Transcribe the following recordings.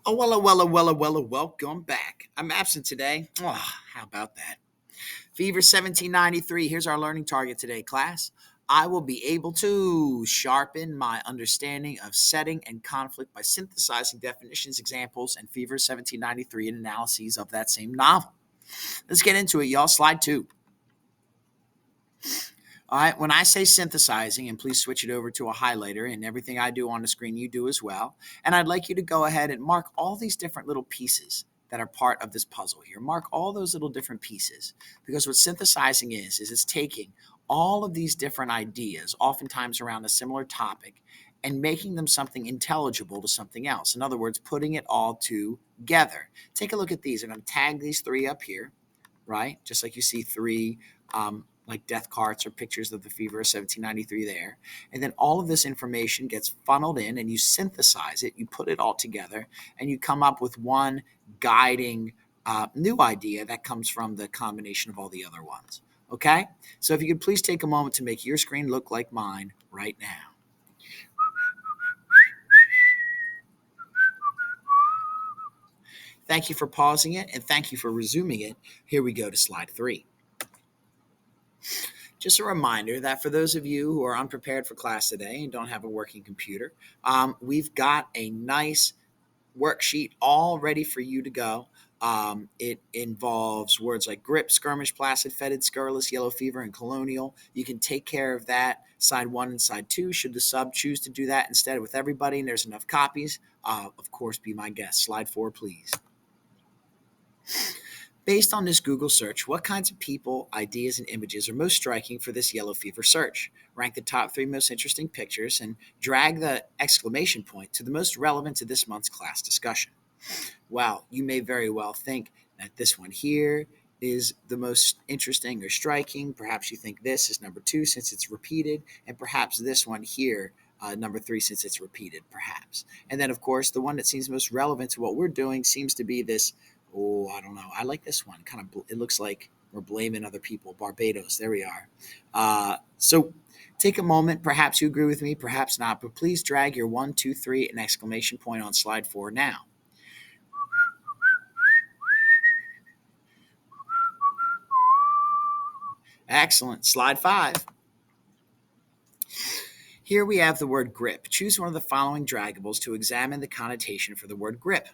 Oh, well, welcome back. I'm absent today. Oh, how about that? Fever 1793. Here's our learning target today, class. I will be able to sharpen my understanding of setting and conflict by synthesizing definitions, examples, and Fever 1793 and analyses of that same novel. Let's get into it, y'all. Slide two. All right, when I say synthesizing, and please switch it over to a highlighter, and everything I do on the screen, you do as well. And I'd like you to go ahead and mark all these different little pieces that are part of this puzzle here. Mark all those little different pieces because what synthesizing is it's taking all of these different ideas, oftentimes around a similar topic, and making them something intelligible to something else. In other words, putting it all together. Take a look at these. I'm going to tag these three up here, right? Just like you see three like death carts or pictures of the fever of 1793 there. And then all of this information gets funneled in and you synthesize it, you put it all together, and you come up with one guiding new idea that comes from the combination of all the other ones. Okay? So if you could please take a moment to make your screen look like mine right now. Thank you for pausing it and thank you for resuming it. Here we go to slide three. Just a reminder that for those of you who are unprepared for class today and don't have a working computer, we've got a nice worksheet all ready for you to go. It involves words like grip, skirmish, placid, fetid, scurrilous, yellow fever, and colonial. You can take care of that side one and side two should the sub choose to do that instead with everybody, and there's enough copies. Of course, be my guest. Slide four, please. Based on this Google search, what kinds of people, ideas, and images are most striking for this yellow fever search? Rank the top three most interesting pictures and drag the exclamation point to the most relevant to this month's class discussion. Well, you may very well think that this one here is the most interesting or striking. Perhaps you think this is number two since it's repeated, and perhaps this one here, number three, since it's repeated, perhaps. And then, of course, the one that seems most relevant to what we're doing seems to be this. Oh, I don't know. I like this one. Kind of, it looks like we're blaming other people. Barbados. There we are. So take a moment. Perhaps you agree with me, perhaps not, but please drag your one, two, three, and exclamation point on slide four now. Excellent. Slide five. Here we have the word grip. Choose one of the following draggables to examine the connotation for the word grip.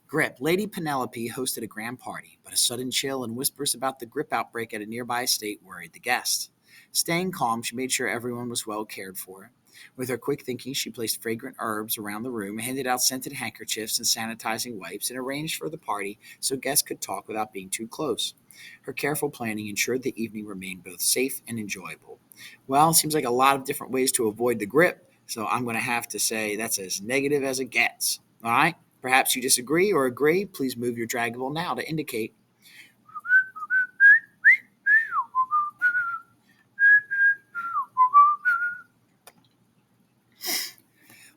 Grip. Lady Penelope hosted a grand party, but a sudden chill and whispers about the grip outbreak at a nearby estate worried the guests. Staying calm, she made sure everyone was well cared for. With her quick thinking, she placed fragrant herbs around the room, handed out scented handkerchiefs and sanitizing wipes, and arranged for the party so guests could talk without being too close. Her careful planning ensured the evening remained both safe and enjoyable. Well, it seems like a lot of different ways to avoid the grip, so I'm going to have to say that's as negative as it gets. All right? Perhaps you disagree or agree. Please move your draggable now to indicate.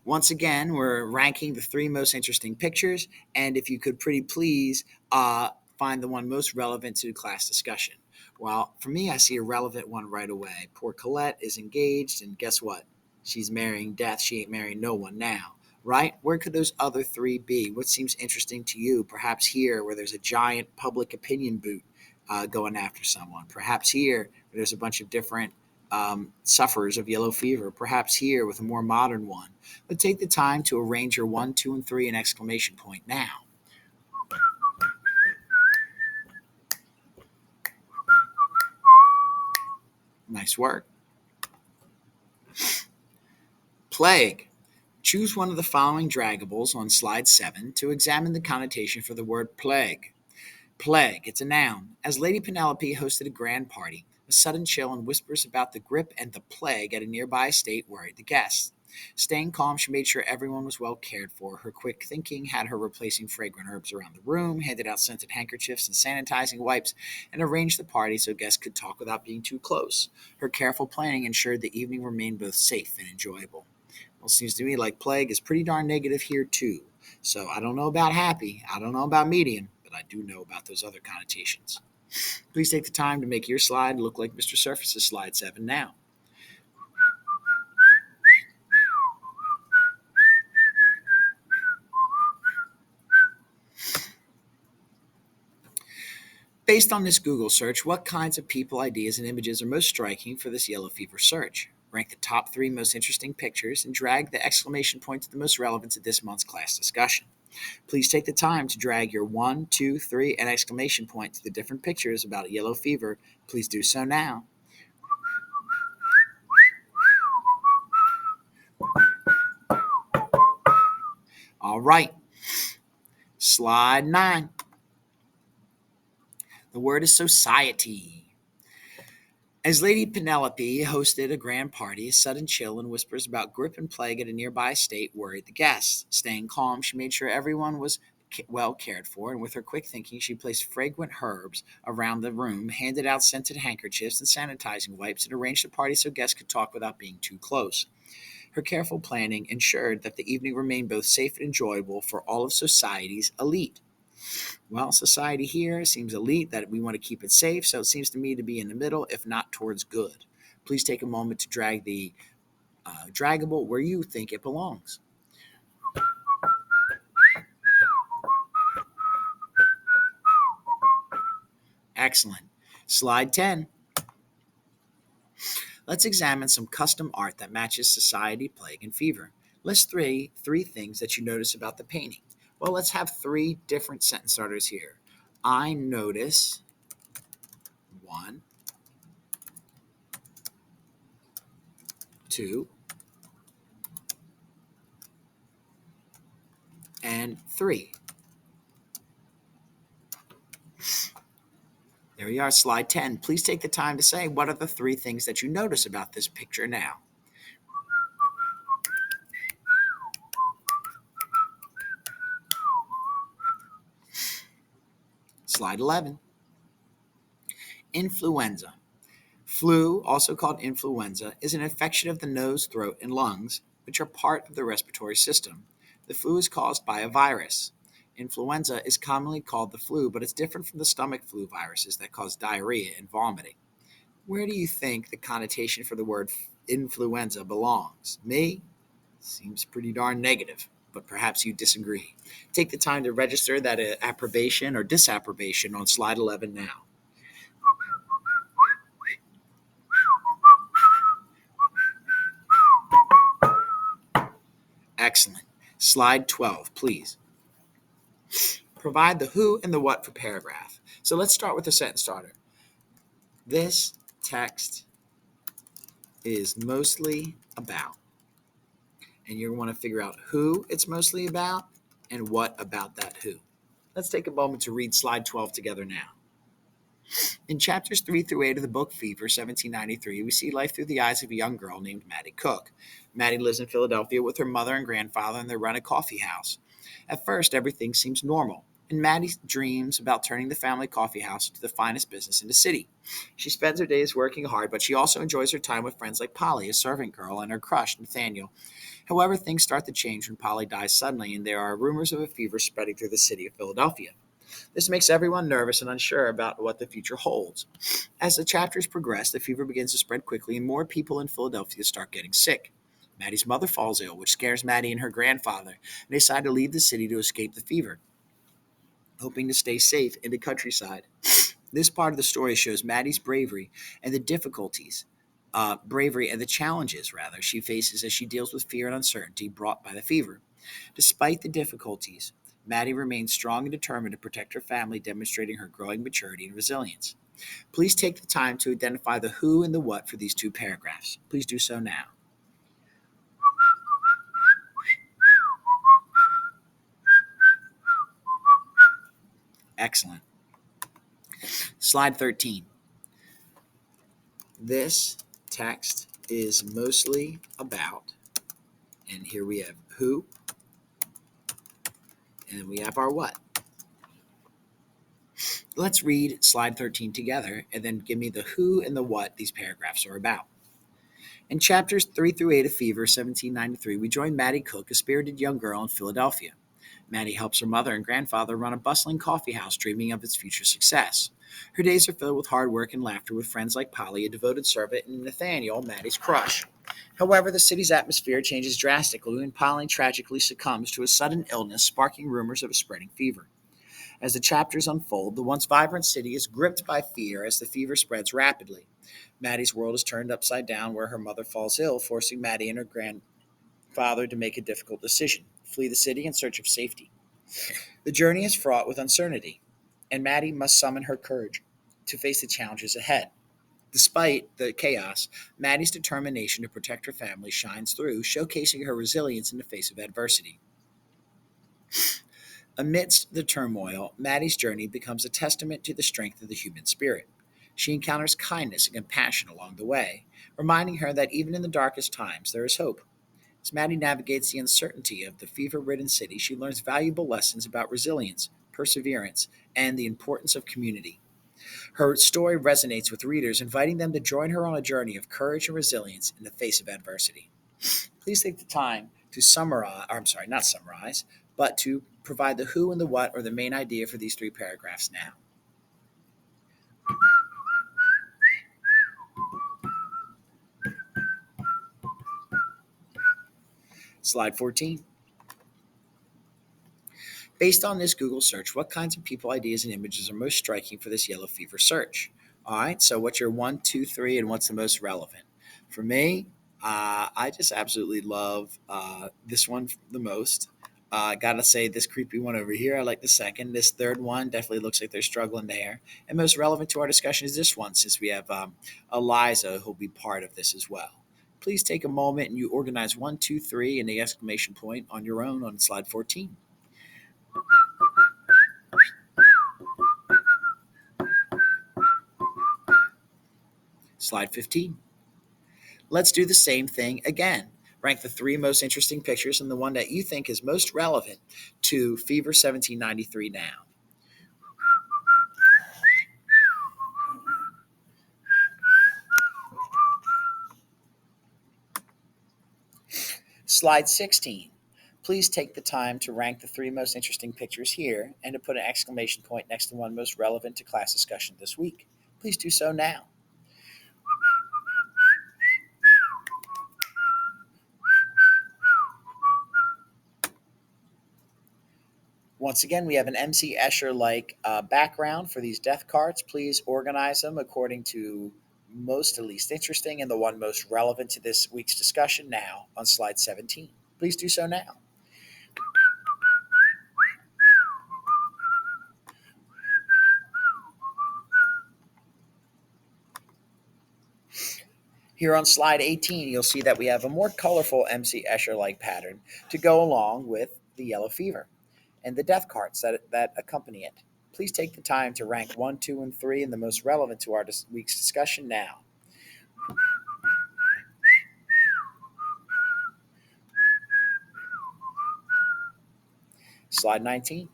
Once again, we're ranking the three most interesting pictures, and if you could pretty please find the one most relevant to the class discussion. Well, for me, I see a relevant one right away. Poor Colette is engaged, and guess what? She's marrying death. She ain't marrying no one now, right? Where could those other three be? What seems interesting to you? Perhaps here, where there's a giant public opinion boot going after someone. Perhaps here, where there's a bunch of different sufferers of yellow fever. Perhaps here, with a more modern one. But take the time to arrange your one, two, and three and exclamation point now. Nice work. Plague. Choose one of the following draggables on slide 7 to examine the connotation for the word plague. Plague, it's a noun. As Lady Penelope hosted a grand party, a sudden chill and whispers about the grip and the plague at a nearby estate worried the guests. Staying calm, she made sure everyone was well cared for. Her quick thinking had her replacing fragrant herbs around the room, handed out scented handkerchiefs and sanitizing wipes, and arranged the party so guests could talk without being too close. Her careful planning ensured the evening remained both safe and enjoyable. Well, seems to me like plague is pretty darn negative here, too. So I don't know about happy, I don't know about medium, but I do know about those other connotations. Please take the time to make your slide look like Mr. Surface's slide 7 now. Based on this Google search, what kinds of people, ideas, and images are most striking for this yellow fever search? Rank the top 3 most interesting pictures and drag the exclamation point to the most relevant to this month's class discussion. Please take the time to drag your 1, 2, 3, and exclamation point to the different pictures about yellow fever. Please do so now. All right. Slide 9. The word is society. As Lady Penelope hosted a grand party, a sudden chill and whispers about grip and plague at a nearby estate worried the guests. Staying calm, she made sure everyone was well cared for, and with her quick thinking, she placed fragrant herbs around the room, handed out scented handkerchiefs and sanitizing wipes, and arranged the party so guests could talk without being too close. Her careful planning ensured that the evening remained both safe and enjoyable for all of society's elite. Well, society here seems elite, that we want to keep it safe, so it seems to me to be in the middle, if not towards good. Please take a moment to drag the draggable where you think it belongs. Excellent. Slide 10. Let's examine some custom art that matches society, plague, and fever. List three things that you notice about the painting. Well, let's have 3 different sentence starters here. I notice 1, 2, and 3. There we are, slide 10. Please take the time to say what are the 3 things that you notice about this picture now. Slide 11. Influenza. Flu, also called influenza, is an infection of the nose, throat, and lungs, which are part of the respiratory system. The flu is caused by a virus. Influenza is commonly called the flu, but it's different from the stomach flu viruses that cause diarrhea and vomiting. Where do you think the connotation for the word influenza belongs? Me? Seems pretty darn negative, but perhaps you disagree. Take the time to register that approbation or disapprobation on slide 11 now. Excellent. Slide 12, please. Provide the who and the what for paragraph. So let's start with the sentence starter. This text is mostly about. And you're going to want to figure out who it's mostly about and what about that who. Let's take a moment to read slide 12 together now. In chapters 3 through 8 of the book Fever, 1793, we see life through the eyes of a young girl named Maddie Cook. Maddie lives in Philadelphia with her mother and grandfather, and they run a coffee house. At first, everything seems normal, and Maddie dreams about turning the family coffee house into the finest business in the city. She spends her days working hard, but she also enjoys her time with friends like Polly, a servant girl, and her crush, Nathaniel. However, things start to change when Polly dies suddenly, and there are rumors of a fever spreading through the city of Philadelphia. This makes everyone nervous and unsure about what the future holds. As the chapters progress, the fever begins to spread quickly, and more people in Philadelphia start getting sick. Maddie's mother falls ill, which scares Maddie and her grandfather, and they decide to leave the city to escape the fever, hoping to stay safe in the countryside. This part of the story shows Maddie's bravery and the challenges she faces as she deals with fear and uncertainty brought by the fever. Despite the difficulties, Maddie remains strong and determined to protect her family, demonstrating her growing maturity and resilience. Please take the time to identify the who and the what for these 2 paragraphs. Please do so now. Excellent. Slide 13. This text is mostly about, and here we have who, and we have our what. Let's read slide 13 together and then give me the who and the what these paragraphs are about. In chapters 3 through 8 of Fever, 1793, we join Maddie Cook, a spirited young girl in Philadelphia. Maddie helps her mother and grandfather run a bustling coffee house, dreaming of its future success. Her days are filled with hard work and laughter with friends like Polly, a devoted servant, and Nathaniel, Maddie's crush. However, the city's atmosphere changes drastically when Polly tragically succumbs to a sudden illness, sparking rumors of a spreading fever. As the chapters unfold, the once vibrant city is gripped by fear as the fever spreads rapidly. Maddie's world is turned upside down where her mother falls ill, forcing Maddie and her grandfather to make a difficult decision: flee the city in search of safety. The journey is fraught with uncertainty, and Maddie must summon her courage to face the challenges ahead. Despite the chaos, Maddie's determination to protect her family shines through, showcasing her resilience in the face of adversity. Amidst the turmoil, Maddie's journey becomes a testament to the strength of the human spirit. She encounters kindness and compassion along the way, reminding her that even in the darkest times there is hope. As Maddie navigates the uncertainty of the fever ridden city, she learns valuable lessons about resilience, perseverance, and the importance of community. Her story resonates with readers, inviting them to join her on a journey of courage and resilience in the face of adversity. Please take the time to summarize, or I'm sorry, not summarize, but to provide the who and the what or the main idea for these three paragraphs now. Slide 14. Based on this Google search, what kinds of people, ideas, and images are most striking for this yellow fever search? All right, so what's your one, two, three, and what's the most relevant? For me, I just absolutely love this one the most. Gotta say, this creepy one over here, I like the second. This third one definitely looks like they're struggling there. And most relevant to our discussion is this one, since we have Eliza who'll be part of this as well. Please take a moment and you organize one, two, three, and the exclamation point on your own on slide 14. Slide 15. Let's do the same thing again. Rank the three most interesting pictures and the one that you think is most relevant to Fever 1793 now. Slide 16. Please take the time to rank the three most interesting pictures here and to put an exclamation point next to one most relevant to class discussion this week. Please do so now. Once again, we have an MC Escher like background for these death cards. Please organize them according to most to least interesting and the one most relevant to this week's discussion now on slide 17. Please do so now. Here on slide 18, you'll see that we have a more colorful MC Escher like pattern to go along with the yellow fever and the death cards that accompany it. Please take the time to rank 1, 2, and 3 and the most relevant to our week's discussion now. Slide 19.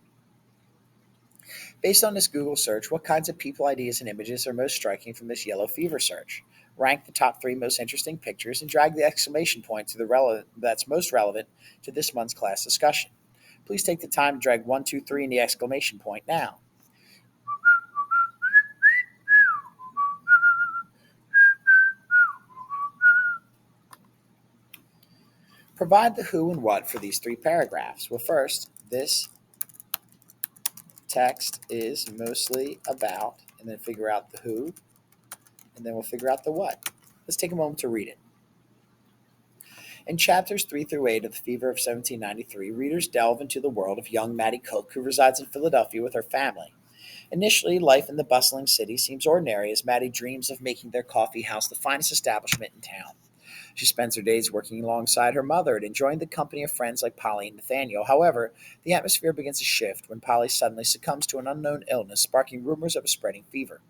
Based on this Google search, what kinds of people, ideas, and images are most striking from this yellow fever search? Rank the top three most interesting pictures and drag the exclamation point to the that's most relevant to this month's class discussion. Please take the time to drag 1, 2, 3 and the exclamation point now. Provide the who and what for these three paragraphs. Well, first, this text is mostly about, and then figure out the who, and then we'll figure out the what. Let's take a moment to read it. In chapters 3 through 8 of The Fever of 1793, readers delve into the world of young Maddie Cook, who resides in Philadelphia with her family. Initially, life in the bustling city seems ordinary as Maddie dreams of making their coffee house the finest establishment in town. She spends her days working alongside her mother and enjoying the company of friends like Polly and Nathaniel. However, the atmosphere begins to shift when Polly suddenly succumbs to an unknown illness, sparking rumors of a spreading fever.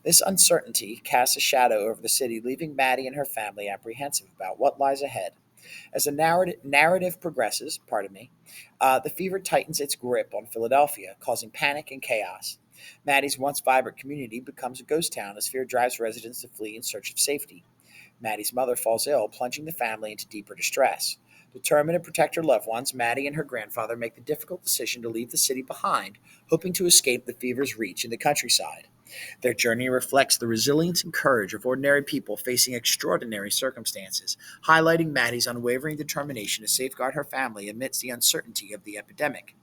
This uncertainty casts a shadow over the city, leaving Maddie and her family apprehensive about what lies ahead. As the narrative progresses, the fever tightens its grip on Philadelphia, causing panic and chaos. Maddie's once vibrant community becomes a ghost town as fear drives residents to flee in search of safety. Maddie's mother falls ill, plunging the family into deeper distress. Determined to protect her loved ones, Maddie and her grandfather make the difficult decision to leave the city behind, hoping to escape the fever's reach in the countryside. Their journey reflects the resilience and courage of ordinary people facing extraordinary circumstances, highlighting Maddie's unwavering determination to safeguard her family amidst the uncertainty of the epidemic.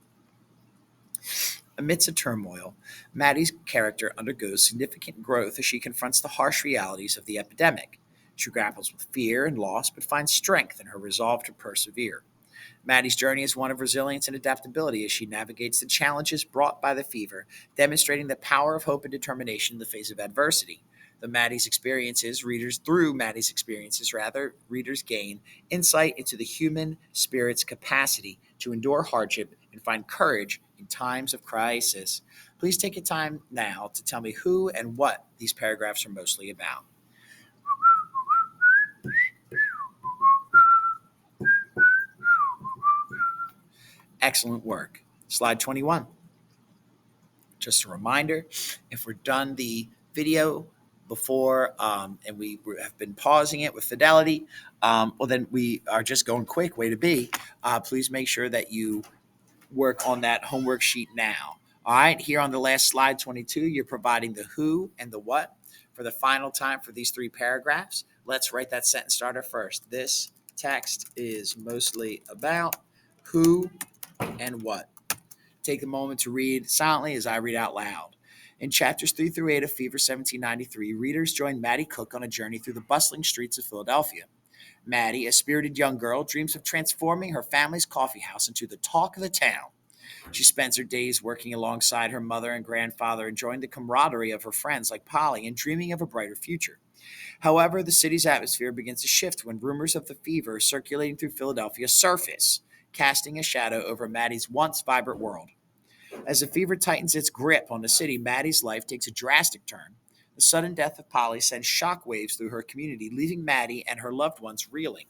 Amidst the turmoil, Maddie's character undergoes significant growth as she confronts the harsh realities of the epidemic. She grapples with fear and loss, but finds strength in her resolve to persevere. Maddie's journey is one of resilience and adaptability as she navigates the challenges brought by the fever, demonstrating the power of hope and determination in the face of adversity. Maddie's experiences, readers gain insight into the human spirit's capacity to endure hardship and find courage in times of crisis. Please take your time now to tell me who and what these paragraphs are mostly about. Excellent work. Slide 21. Just a reminder, if we're done the video before and we have been pausing it with fidelity, well, then we are just going quick, way to be. Please make sure that you work on that homework sheet now. All right, here on the last slide 22, you're providing the who and the what for the final time for these three paragraphs. Let's write that sentence starter first. This text is mostly about who and what. Take a moment to read silently as I read out loud. In chapters 3 through 8 of Fever 1793, readers join Maddie Cook on a journey through the bustling streets of Philadelphia. Maddie, a spirited young girl, dreams of transforming her family's coffee house into the talk of the town. She spends her days working alongside her mother and grandfather, enjoying the camaraderie of her friends like Polly and dreaming of a brighter future. However, the city's atmosphere begins to shift when rumors of the fever circulating through Philadelphia surface, casting a shadow over Maddie's once vibrant world. As the fever tightens its grip on the city, Maddie's life takes a drastic turn. The sudden death of Polly sends shockwaves through her community, leaving Maddie and her loved ones reeling.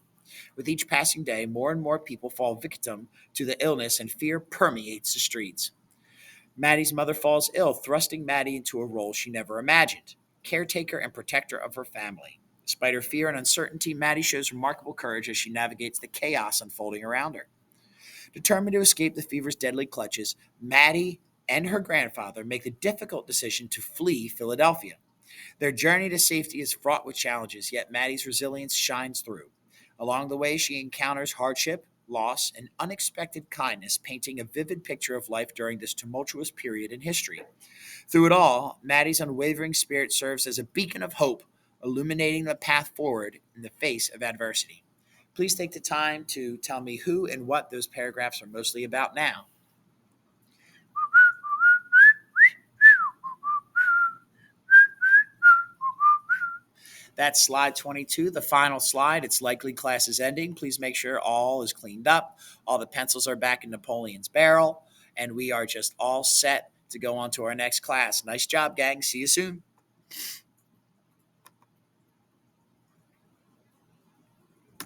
With each passing day, more and more people fall victim to the illness, and fear permeates the streets. Maddie's mother falls ill, thrusting Maddie into a role she never imagined: caretaker and protector of her family. Despite her fear and uncertainty, Maddie shows remarkable courage as she navigates the chaos unfolding around her. Determined to escape the fever's deadly clutches, Maddie and her grandfather make the difficult decision to flee Philadelphia. Their journey to safety is fraught with challenges, yet Maddie's resilience shines through. Along the way, she encounters hardship, loss, and unexpected kindness, painting a vivid picture of life during this tumultuous period in history. Through it all, Maddie's unwavering spirit serves as a beacon of hope, illuminating the path forward in the face of adversity. Please take the time to tell me who and what those paragraphs are mostly about now. That's slide 22, the final slide. It's likely class is ending. Please make sure all is cleaned up. All the pencils are back in Napoleon's barrel, and we are just all set to go on to our next class. Nice job, gang. See you soon.